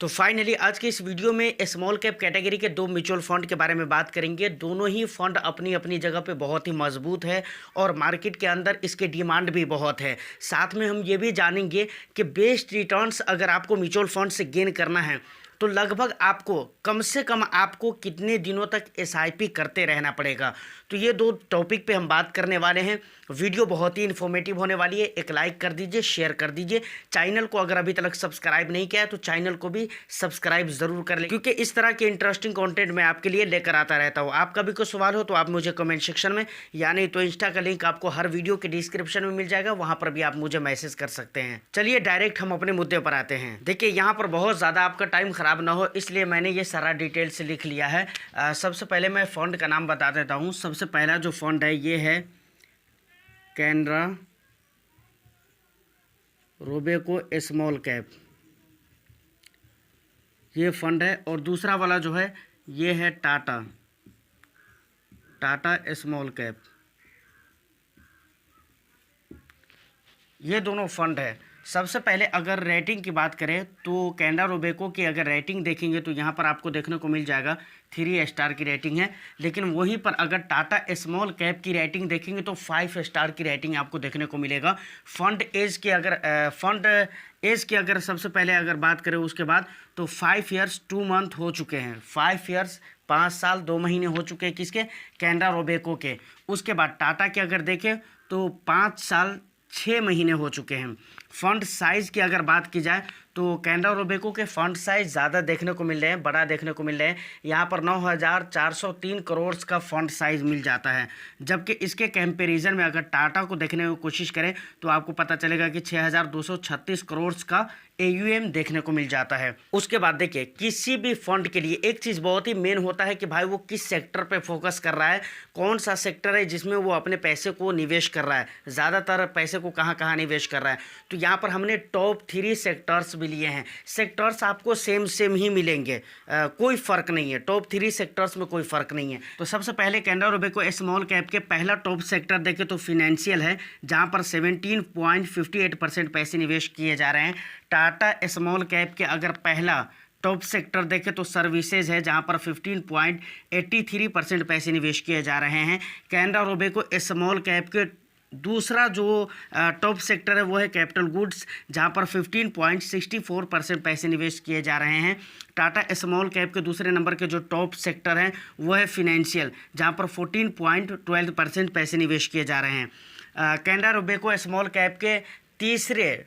तो फाइनली आज के इस वीडियो में स्मॉल कैप कैटेगरी के दो म्यूचुअल फंड के बारे में बात करेंगे। दोनों ही फंड अपनी अपनी जगह पे बहुत ही मजबूत है और मार्केट के अंदर इसके डिमांड भी बहुत है। साथ में हम ये भी जानेंगे कि बेस्ट रिटर्न्स अगर आपको म्यूचुअल फंड से गेन करना है तो लगभग आपको कम से कम आपको कितने दिनों तक एसआईपी करते रहना पड़ेगा। तो ये दो टॉपिक पे हम बात करने वाले हैं। वीडियो बहुत ही इन्फॉर्मेटिव होने वाली है। एक लाइक कर दीजिए, शेयर कर दीजिए। चैनल को अगर अभी तक सब्सक्राइब नहीं किया है तो चैनल को भी सब्सक्राइब ज़रूर कर लें, क्योंकि इस तरह के इंटरेस्टिंग कंटेंट मैं आपके लिए लेकर आता रहता हूँ। आपका भी कोई सवाल हो तो आप मुझे कमेंट सेक्शन में या नहीं तो इंस्टा का लिंक आपको हर वीडियो के डिस्क्रिप्शन में मिल जाएगा, वहाँ पर भी आप मुझे मैसेज कर सकते हैं। चलिए डायरेक्ट हम अपने मुद्दे पर आते हैं। देखिए यहाँ पर बहुत ज़्यादा आपका टाइम खराब ना हो इसलिए मैंने ये सारा डिटेल से लिख लिया है। सबसे पहले मैं फ़ंड का नाम बता देता हूँ। सबसे पहला जो फ़ंड है ये है कैनरा रोबेको स्मॉल कैप, ये फंड है। और दूसरा वाला जो है ये है टाटा स्मॉल कैप। ये दोनों फंड है। सबसे पहले अगर रेटिंग की बात करें तो कैनरा रोबेको की अगर रेटिंग देखेंगे तो यहाँ पर आपको देखने को मिल जाएगा 3 स्टार की रेटिंग है। लेकिन वहीं पर अगर टाटा स्मॉल कैप की रेटिंग देखेंगे तो 5 स्टार की रेटिंग आपको देखने को मिलेगा। फंड एज की अगर सबसे पहले अगर बात करें उसके बाद तो 5 ईयर्स 2 मंथ हो चुके हैं। 5 ईयर्स 5 साल 2 महीने हो चुके हैं किसके? कैनरा रोबेको के। उसके बाद टाटा के अगर देखें तो 5 साल 6 महीने हो चुके हैं। फंड साइज़ की अगर बात की जाए तो कैनरा रोबेको के फंड साइज़ ज़्यादा देखने को मिल रहे हैं, बड़ा देखने को मिल रहे हैं। यहाँ पर 9,403 करोड़ का फंड साइज़ मिल जाता है, जबकि इसके कंपैरिजन में अगर टाटा को देखने की कोशिश करें तो आपको पता चलेगा कि 6,236 करोड़ का AUM देखने को मिल जाता है। उसके बाद देखिए किसी भी फंड के लिए एक चीज़ बहुत ही मेन होता है कि भाई वो किस सेक्टर पे फोकस कर रहा है, कौन सा सेक्टर है जिसमें वो अपने पैसे को निवेश कर रहा है, ज़्यादातर पैसे को कहाँ कहाँ निवेश कर रहा है। तो यहाँ पर हमने टॉप 3 सेक्टर्स भी लिए हैं। सेक्टर्स आपको सेम ही मिलेंगे, कोई फ़र्क नहीं है। टॉप 3 सेक्टर्स में कोई फ़र्क नहीं है। तो सबसे पहले कैनरा रोबेको स्मॉल कैप के पहला टॉप सेक्टर देखें तो फिनेंशियल है, जहाँ पर 17.58% पैसे निवेश किए जा रहे हैं। टाटा स्मॉल कैप के अगर पहला टॉप सेक्टर देखें तो सर्विसेज है, जहां पर 15.83% पैसे निवेश किए जा रहे हैं। कैनरा रोबेको स्मॉल कैप के दूसरा जो टॉप सेक्टर है वो है कैपिटल गुड्स, जहां पर 15.64% पैसे निवेश किए जा रहे हैं। टाटा स्मॉल कैप के दूसरे नंबर के जो टॉप सेक्टर हैं वो है फिनेंशियल, जहां पर 14.12% पैसे निवेश किए जा रहे हैं। कैनरा रोबेको स्मॉल कैप के तीसरे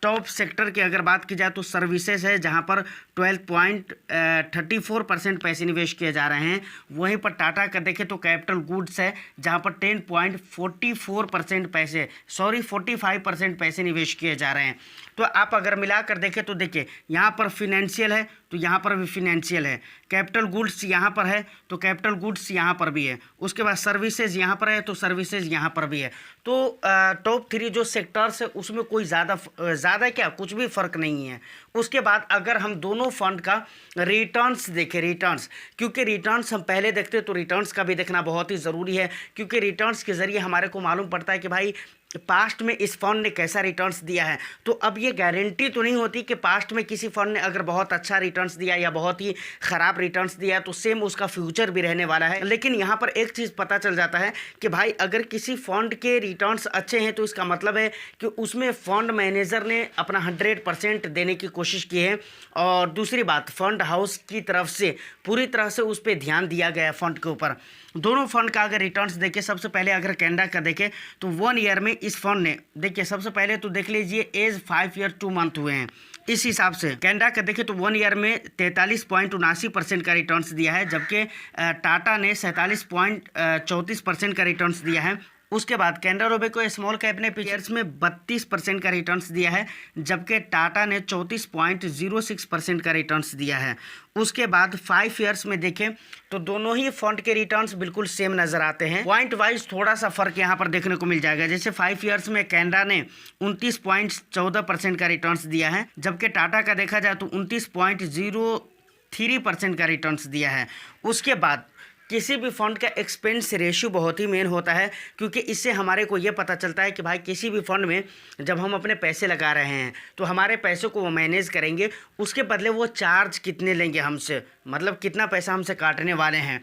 टॉप सेक्टर की अगर बात की जाए तो सर्विसेज है, जहां पर 12.34% पैसे निवेश किए जा रहे हैं। वहीं पर टाटा का देखें तो कैपिटल गुड्स है, जहां पर 45% पैसे निवेश किए जा रहे हैं। तो आप अगर मिलाकर देखें तो देखिए यहाँ पर फिनेंशियल है तो यहाँ पर भी फिनेंशियल है, कैपिटल गुड्स यहाँ पर है तो कैपिटल गुड्स यहाँ पर भी है, उसके बाद सर्विसेज यहाँ पर है तो सर्विसेज यहाँ पर भी है। तो टॉप 3 जो सेक्टर्स है उसमें कोई ज़्यादा क्या कुछ भी फ़र्क नहीं है। उसके बाद अगर हम दोनों फंड का रिटर्न्स देखें, रिटर्न्स, क्योंकि रिटर्न्स हम पहले देखते हैं तो रिटर्न्स का भी देखना बहुत ही ज़रूरी है, क्योंकि रिटर्न्स के ज़रिए हमारे को मालूम पड़ता है कि भाई पास्ट में इस फंड ने कैसा रिटर्न्स दिया है। तो अब ये गारंटी तो नहीं होती कि पास्ट में किसी फंड ने अगर बहुत अच्छा रिटर्न्स दिया या बहुत ही ख़राब रिटर्न्स दिया तो सेम उसका फ्यूचर भी रहने वाला है। लेकिन यहाँ पर एक चीज़ पता चल जाता है कि भाई अगर किसी फंड के रिटर्न्स अच्छे हैं तो इसका मतलब है कि उसमें फ़ंड मैनेजर ने अपना 100% देने की कोशिश की है। और दूसरी बात, फंड हाउस की तरफ से पूरी तरह से उस पर ध्यान दिया गया है फंड के ऊपर। दोनों फंड का अगर रिटर्न्स देखें, सबसे पहले अगर कैनरा का देखें तो 1 ईयर में इस फंड ने देखिए सबसे पहले तो देख लीजिए एज 5 ईयर 2 मंथ हुए हैं। इस हिसाब से कैनरा का देखें तो 1 ईयर में 43.79% का रिटर्न्स दिया है, जबकि टाटा ने 47.34% का रिटर्न्स दिया है। उसके बाद कैनरा रोबेको स्मॉल कैप ने ईयर्स में 32% का रिटर्न्स दिया है, जबकि टाटा ने 34.06% का रिटर्न्स दिया है। उसके बाद 5 ईयर्स में देखें तो दोनों ही फंड के रिटर्न्स बिल्कुल सेम नजर आते हैं। पॉइंट वाइज थोड़ा सा फर्क यहाँ पर देखने को मिल जाएगा। जैसे 5 ईयर्स में कैनरा ने 29.14% का रिटर्न्स दिया है, जबकि टाटा का देखा जाए तो 29.03% का रिटर्न्स दिया है। उसके बाद किसी भी फंड का एक्सपेंस रेशियो बहुत ही मेन होता है, क्योंकि इससे हमारे को ये पता चलता है कि भाई किसी भी फंड में जब हम अपने पैसे लगा रहे हैं तो हमारे पैसे को वो मैनेज करेंगे, उसके बदले वो चार्ज कितने लेंगे हमसे, मतलब कितना पैसा हमसे काटने वाले हैं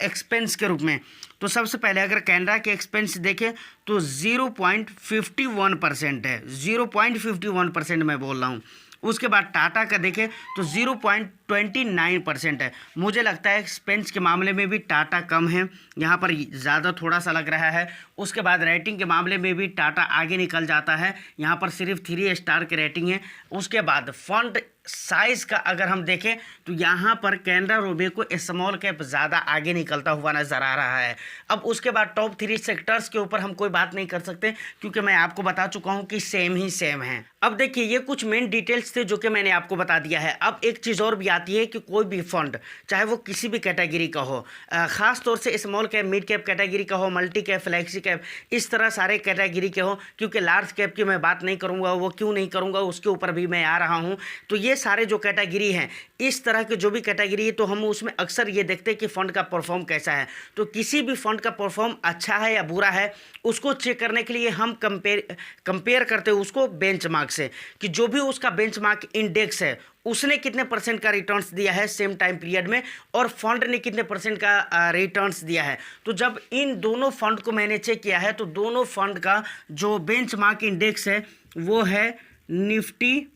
एक्सपेंस के रूप में। तो सबसे पहले अगर कैनरा के एक्सपेंस देखें तो 0.51% है, 0.51% मैं बोल रहा हूँ। उसके बाद टाटा का देखें तो 0.29% है। मुझे लगता है एक्सपेंस के मामले में भी टाटा कम है, यहाँ पर ज़्यादा थोड़ा सा लग रहा है। उसके बाद रेटिंग के मामले में भी टाटा आगे निकल जाता है, यहाँ पर सिर्फ 3 स्टार की रेटिंग है। उसके बाद फंड साइज़ का अगर हम देखें तो यहाँ पर कैनरा रोबेको स्मॉल कैप ज़्यादा आगे निकलता हुआ नज़र आ रहा है। अब उसके बाद टॉप 3 सेक्टर्स के ऊपर हम कोई बात नहीं कर सकते, क्योंकि मैं आपको बता चुका हूँ कि सेम ही सेम है। अब देखिए ये कुछ मेन डिटेल्स थे जो कि मैंने आपको बता दिया है। अब एक चीज़ और भी आती है कि कोई भी फंड चाहे वो किसी भी कैटेगरी का हो, ख़ास तौर से small cap, mid cap category का हो, मल्टी कैप, फ्लैक्सी कैप, इस तरह सारे कैटेगरी के हो, क्योंकि लार्ज कैप की मैं बात नहीं करूँगा, वो क्यों नहीं करूँगा उसके ऊपर भी मैं आ रहा हूँ। तो ये सारे जो कैटेगरी हैं, इस तरह के जो भी कैटेगरी है, तो हम उसमें अक्सर ये देखते हैं कि फ़ंड का परफॉर्म कैसा है। तो किसी भी फंड का परफॉर्म अच्छा है या बुरा है, उसको चेक करने के लिए हम कंपेयर करते हैं उसको बेंचमार्क से, कि जो भी उसका बेंचमार्क इंडेक्स है उसने कितने % का रिटर्न्स दिया है सेम टाइम पीरियड में, और फंड ने कितने % का रिटर्न्स दिया है। तो जब इन दोनों फंड को मैंने चेक किया है तो दोनों फंड का जो बेंचमार्क इंडेक्स है वो है निफ्टी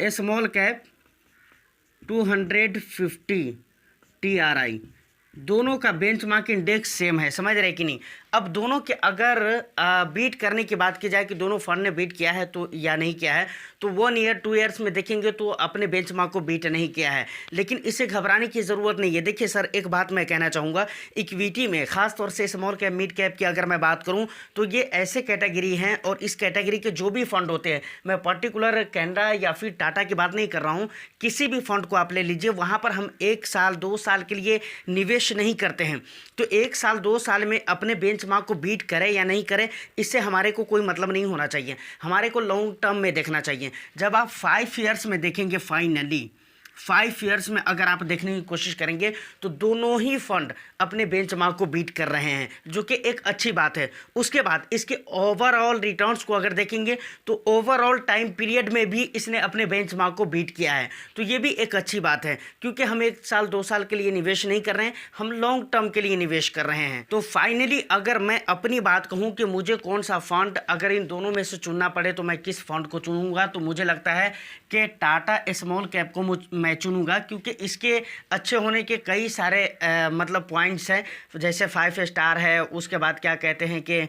स्मॉल कैप 250 TRI। दोनों का बेंचमार्क इंडेक्स सेम है, समझ रहे कि नहीं। अब दोनों के अगर बीट करने की बात की जाए कि दोनों फंड ने बीट किया है तो या नहीं किया है, तो 1 ईयर 2 ईयर्स में देखेंगे तो अपने बेंचमार्क को बीट नहीं किया है, लेकिन इसे घबराने की ज़रूरत नहीं है। देखिए सर, एक बात मैं कहना चाहूँगा, इक्विटी में ख़ास तौर से स्मॉल कैप, मिड कैप की अगर मैं बात करूँ तो ये ऐसे कैटेगरी हैं, और इस कैटेगरी के जो भी फंड होते हैं, मैं पर्टिकुलर कैनरा या फिर टाटा की बात नहीं कर रहा हूँ, किसी भी फंड को आप ले लीजिए, वहाँ पर हम 1 साल 2 साल के लिए निवेश नहीं करते हैं। तो 1 साल 2 साल में अपने बेंचमार्क को बीट करे या नहीं करे, इससे हमारे को कोई मतलब नहीं होना चाहिए। हमारे को लॉन्ग टर्म में देखना चाहिए। जब आप 5 ईयर्स में देखेंगे, फाइनली 5 ईयर्स में अगर आप देखने की कोशिश करेंगे तो दोनों ही फंड अपने बेंचमार्क को बीट कर रहे हैं, जो कि एक अच्छी बात है। उसके बाद इसके ओवरऑल रिटर्न्स को अगर देखेंगे तो ओवरऑल टाइम पीरियड में भी इसने अपने बेंचमार्क को बीट किया है, तो ये भी एक अच्छी बात है, क्योंकि हम 1 साल 2 साल के लिए निवेश नहीं कर रहे हैं, हम लॉन्ग टर्म के लिए निवेश कर रहे हैं। तो फाइनली अगर मैं अपनी बात कहूँ कि मुझे कौन सा फंड अगर इन दोनों में से चुनना पड़े तो मैं किस फंड को चुनूंगा, तो मुझे लगता है कि टाटा स्मॉल कैप को मैं चुनूंगा, क्योंकि इसके अच्छे होने के कई सारे मतलब पॉइंट्स हैं, जैसे 5 स्टार है, उसके बाद क्या कहते हैं कि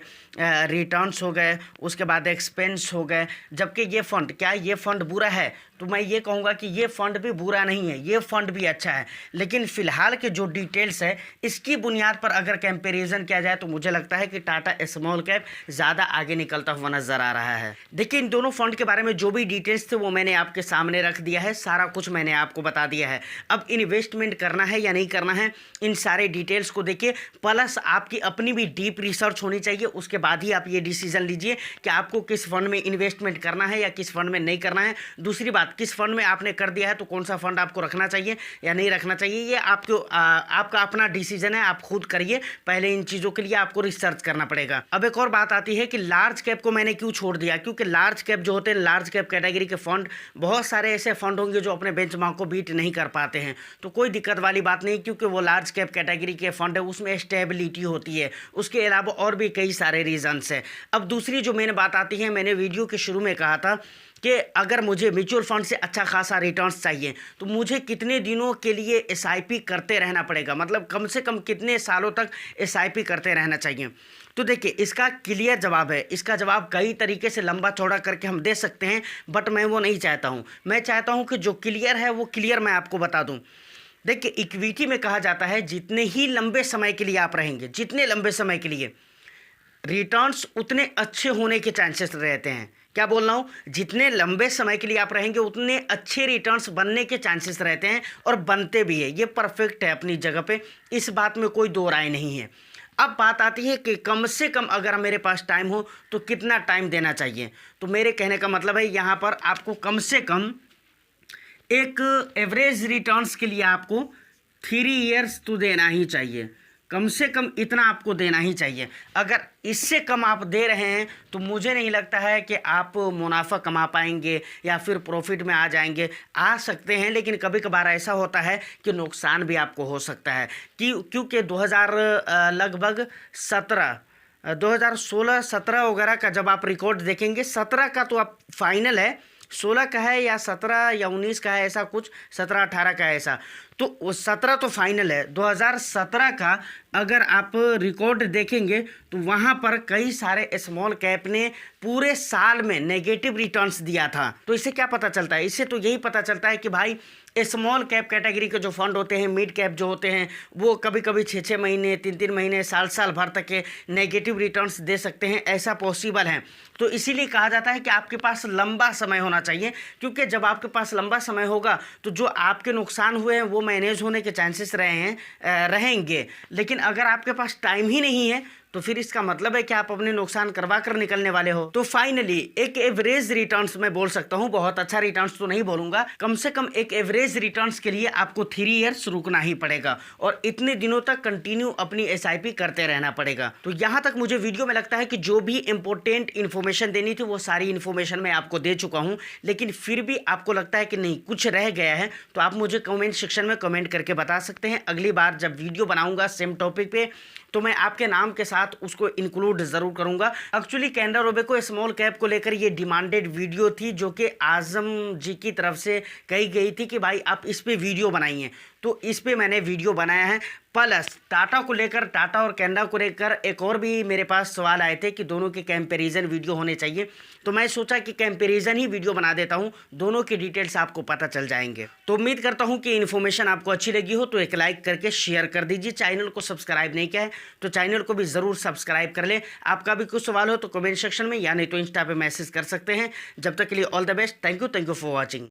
रिटर्न्स हो गए, उसके बाद एक्सपेंस हो गए। जबकि ये फंड, क्या ये फंड बुरा है? तो मैं ये कहूँगा कि ये फ़ंड भी बुरा नहीं है, ये फ़ंड भी अच्छा है, लेकिन फ़िलहाल के जो डिटेल्स है इसकी बुनियाद पर अगर कंपैरिजन किया जाए तो मुझे लगता है कि टाटा स्मॉल कैप ज़्यादा आगे निकलता हुआ नज़र आ रहा है। देखिए, इन दोनों फ़ंड के बारे में जो भी डिटेल्स थे वो मैंने आपके सामने रख दिया है, सारा कुछ मैंने आपको बता दिया है। अब इन्वेस्टमेंट करना है या नहीं करना है, इन सारे डिटेल्स को देखिए, प्लस आपकी अपनी भी डीप रिसर्च होनी चाहिए, उसके बाद ही आप ये डिसीजन लीजिए कि आपको किस फंड में इन्वेस्टमेंट करना है या किस फंड में नहीं करना है। दूसरी बात, किस फंड में आपने कर दिया है तो कौन सा फंड आपको रखना चाहिए या नहीं रखना चाहिए, ये आपका अपना डिसीजन है, आप खुद करिए। पहले इन चीज़ों के लिए आपको रिसर्च करना पड़ेगा। अब एक और बात आती है कि लार्ज कैप को मैंने क्यों छोड़ दिया, क्योंकि लार्ज कैप जो होते हैं, लार्ज कैप कैटेगरी के फंड, बहुत सारे ऐसे फंड होंगे जो अपने बेंचमार्क को बीट नहीं कर पाते हैं, तो कोई दिक्कत वाली बात नहीं, क्योंकि वो लार्ज कैप कैटेगरी के फंड है, उसमें स्टेबिलिटी होती है, उसके अलावा और भी कई सारे रीजंस है। अब दूसरी जो मेन बात आती है, मैंने वीडियो के शुरू में कहा था कि अगर मुझे म्यूचुअल फंड से अच्छा खासा रिटर्न्स चाहिए तो मुझे कितने दिनों के लिए एसआईपी करते रहना पड़ेगा, मतलब कम से कम कितने सालों तक एसआईपी करते रहना चाहिए। तो देखिए, इसका क्लियर जवाब है। इसका जवाब कई तरीके से लंबा चौड़ा करके हम दे सकते हैं, बट मैं वो नहीं चाहता हूँ। मैं चाहता हूँ कि जो क्लियर है वो क्लियर मैं आपको बता दूँ। देखिए, इक्विटी में कहा जाता है जितने ही लंबे समय के लिए आप रहेंगे, जितने लंबे समय के लिए, रिटर्न्स उतने अच्छे होने के चांसेस रहते हैं। क्या बोल रहा हूँ, जितने लंबे समय के लिए आप रहेंगे उतने अच्छे रिटर्न्स बनने के चांसेस रहते हैं, और बनते भी है। ये परफेक्ट है अपनी जगह पे, इस बात में कोई दो राय नहीं है। अब बात आती है कि कम से कम अगर मेरे पास टाइम हो तो कितना टाइम देना चाहिए। तो मेरे कहने का मतलब है, यहाँ पर आपको कम से कम एक एवरेज रिटर्न्स के लिए आपको 3 ईयर्स तो देना ही चाहिए, कम से कम इतना आपको देना ही चाहिए। अगर इससे कम आप दे रहे हैं तो मुझे नहीं लगता है कि आप मुनाफा कमा पाएंगे या फिर प्रॉफिट में आ जाएंगे। आ सकते हैं, लेकिन कभी कभार ऐसा होता है कि नुकसान भी आपको हो सकता है। क्योंकि 2000 लगभग 2016-17 वगैरह का जब आप रिकॉर्ड देखेंगे, 17 का तो आप फाइनल है, 16 का है या 17 या 19 का है, ऐसा कुछ 17-18 का है ऐसा, तो वो 17 तो फाइनल है। 2017 का अगर आप रिकॉर्ड देखेंगे तो वहाँ पर कई सारे स्मॉल कैप ने पूरे साल में नेगेटिव रिटर्न्स दिया था। तो इससे क्या पता चलता है? इससे तो यही पता चलता है कि भाई स्मॉल कैप कैटेगरी के जो फंड होते हैं, मिड कैप जो होते हैं, वो कभी कभी 6-6 महीने, 3-3 महीने, साल भर तक के नेगेटिव रिटर्न्स दे सकते हैं, ऐसा पॉसिबल है। तो इसीलिए कहा जाता है कि आपके पास लंबा समय होना चाहिए, क्योंकि जब आपके पास लंबा समय होगा तो जो आपके नुकसान हुए हैं वो मैनेज होने के चांसेस रहेंगे। लेकिन अगर आपके पास टाइम ही नहीं है तो फिर इसका मतलब है कि आप अपने नुकसान करवा कर निकलने वाले हो। तो फाइनली एक एवरेज रिटर्न्स मैं बोल सकता हूं, बहुत अच्छा रिटर्न्स तो नहीं बोलूंगा, कम से कम एक एवरेज रिटर्न्स के लिए आपको 3 ईयर्स रुकना ही पड़ेगा और इतने दिनों तक कंटिन्यू अपनी SIP करते रहना पड़ेगा। तो यहाँ तक मुझे वीडियो में लगता है कि जो भी इंपॉर्टेंट इन्फॉर्मेशन देनी थी वो सारी इन्फॉर्मेशन मैं आपको दे चुका हूँ। लेकिन फिर भी आपको लगता है कि नहीं कुछ रह गया है तो आप मुझे कमेंट सेक्शन में कमेंट करके बता सकते हैं। अगली बार जब वीडियो बनाऊंगा सेम टॉपिक पे तो मैं आपके नाम के साथ उसको इंक्लूड ज़रूर करूंगा। Actually Canara Robeco small cap को लेकर ये डिमांडेड वीडियो थी, जो कि आज़म जी की तरफ से कही गई थी कि भाई आप इस पे वीडियो बनाइए, तो इस पे मैंने वीडियो बनाया है। प्लस टाटा को लेकर, टाटा और कैनरा को लेकर एक और भी मेरे पास सवाल आए थे कि दोनों के कंपैरिजन वीडियो होने चाहिए, तो मैं सोचा कि कंपैरिजन ही वीडियो बना देता हूं, दोनों की डिटेल्स आपको पता चल जाएंगे। तो उम्मीद करता हूं कि इन्फॉर्मेशन आपको अच्छी लगी हो, तो एक लाइक करके शेयर कर दीजिए। चैनल को सब्सक्राइब नहीं किया है तो चैनल को भी ज़रूर सब्सक्राइब कर ले। आपका भी कुछ सवाल हो तो कमेंट सेक्शन में या नहीं तो इंस्टा पे मैसेज कर सकते हैं। जब तक के लिए all the best, thank you for watching.